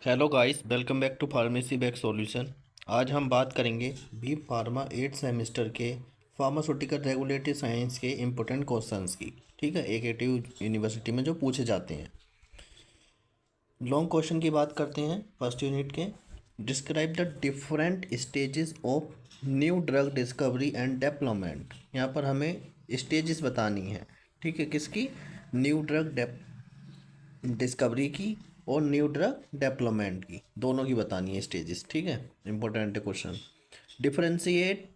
Hello guys, welcome back to pharmacy back solution. आज हम बात करेंगे बी फार्मा 8 सेमेस्टर के फार्मास्यूटिकल रेगुलेटरी साइंस के इम्पोर्टेंट क्वेश्चंस की। ठीक है, एक यूनिवर्सिटी में जो पूछे जाते हैं। लॉन्ग क्वेश्चन की बात करते हैं फर्स्ट यूनिट के। Describe the different stages of new drug discovery and development. यहाँ पर हमें स्टेजेस बतानी है। ठीक है, किसकी? न्यू ड्रग डिस्कवरी की और न्यू ड्रग डेवलपमेंट की, दोनों की बतानी है स्टेजेस। ठीक है, important question. Differentiate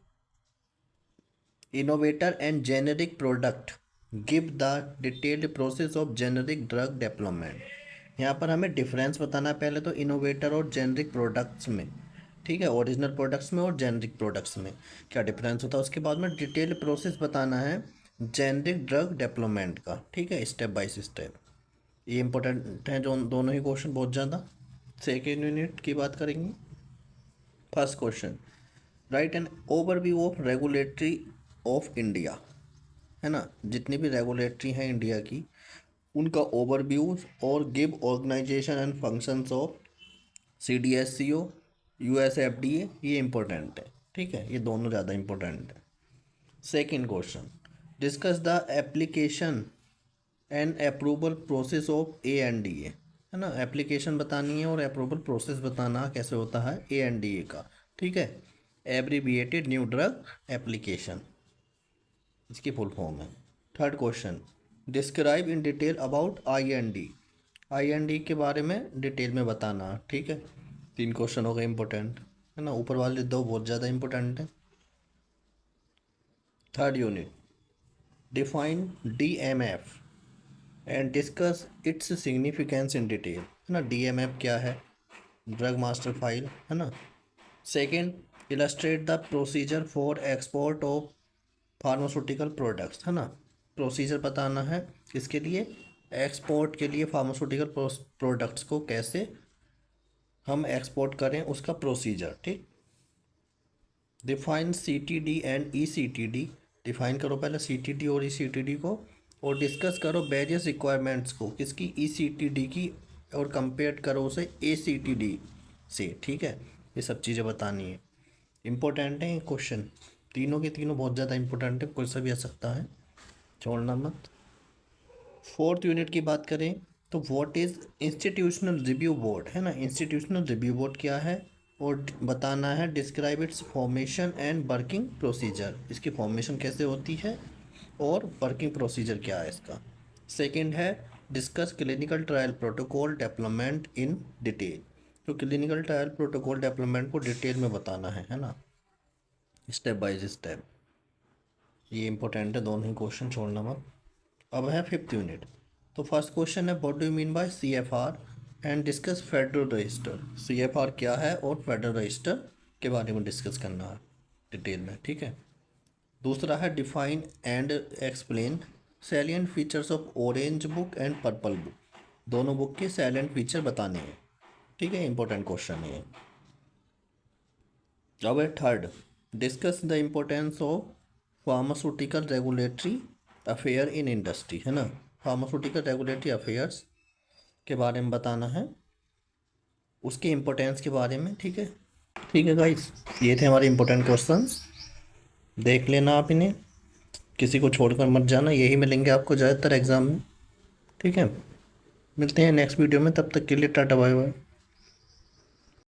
innovator and generic product, give the detailed process of generic drug development. यहाँ पर हमें डिफरेंस बताना है पहले तो इनोवेटर और जेनेरिक प्रोडक्ट्स में। ठीक है, ओरिजिनल प्रोडक्ट्स में और जेनेरिक प्रोडक्ट्स में क्या डिफरेंस होता है। उसके बाद में डिटेल्ड प्रोसेस बताना है जेनेरिक ड्रग डेवलपमेंट का। ठीक है, स्टेप बाय स्टेप। ये इंपॉर्टेंट है जो दोनों ही क्वेश्चन बहुत ज़्यादा। सेकेंड यूनिट की बात करेंगे। First question, right an overview of regulatory of India. है ना, जितनी भी रेगुलेटरी हैं इंडिया की उनका ओवरव्यू, और give organisation and functions of C D S C O, U S F D A. ये इंपॉर्टेंट है। ठीक है, ये दोनों ज़्यादा इंपॉर्टेंट है। Second question, discuss the application and approval process of A and D A. है ना, एप्लीकेशन बतानी है और अप्रूवल प्रोसेस बताना कैसे होता है ए एंड डी ए का। ठीक है, एब्रीविएटेड न्यू ड्रग एप्लीकेशन, इसकी फुल फॉर्म है। Third question, describe in detail about I and D. I and D के बारे में डिटेल में बताना। ठीक है, तीन क्वेश्चन हो गए इंपॉर्टेंट। है ना, ऊपर वाले दो बहुत ज़्यादा इंपॉर्टेंट हैं। Third unit, define D M F and discuss its significance in detail. है ना, डीएमएफ क्या है? Drug master file. है ना। Second, illustrate the procedure for export of pharmaceutical products. है ना, प्रोसीजर बताना है किसके लिए? एक्सपोर्ट के लिए। फार्मास्यूटिकल प्रोडक्ट्स को कैसे हम एक्सपोर्ट करें, उसका प्रोसीजर। ठीक। Define C T D and E C T D. Define करो पहले सी टी डी और ई सी टी डी को, और डिस्कस करो वेरियस रिक्वायरमेंट्स को, किसकी? ई सी टी डी की, और कंपेयर करो उसे ए सी टी डी से। ठीक है, ये सब चीज़ें बतानी है। इंपॉर्टेंट है ये क्वेश्चन, तीनों के तीनों बहुत ज़्यादा इंपॉर्टेंट है, कोई सा भी आ सकता है, छोड़ना मत। फोर्थ यूनिट की बात करें तो what is institutional review board. है ना, इंस्टीट्यूशनल रिव्यू बोर्ड क्या है और बताना है describe it's formation and working procedure. इसकी फॉर्मेशन कैसे होती है और वर्किंग प्रोसीजर क्या है इसका। सेकंड है discuss clinical trial protocol development in detail. तो क्लिनिकल ट्रायल प्रोटोकॉल डेवलपमेंट को डिटेल में बताना है ना, स्टेप बाय स्टेप। ये इंपॉर्टेंट है, दोनों ही क्वेश्चन छोड़ना मत। अब है फिफ्थ यूनिट। तो फर्स्ट क्वेश्चन है what do you mean by C F R and discuss federal register. C F R क्या है और फेडरल रजिस्टर के बारे में डिस्कस करना है डिटेल में। ठीक है। दूसरा है define and explain salient features of orange book and purple book. दोनों बुक के सैलिएंट फीचर बताने हैं। ठीक है, इंपॉर्टेंट क्वेश्चन है ये। अब है third, discuss the importance of pharmaceutical regulatory affair in industry. है ना, फार्मास्यूटिकल रेगुलेटरी अफेयर्स के बारे में बताना है, उसके इम्पोर्टेंस के बारे में। ठीक है। ठीक है गाइस, ये थे हमारे इम्पोर्टेंट क्वेश्चंस, देख लेना आप इन्हें, किसी को छोड़कर मत जाना, यही मिलेंगे आपको ज़्यादातर एग्जाम में। ठीक है, मिलते हैं नेक्स्ट वीडियो में, तब तक के लिए टाटा बाय बाय।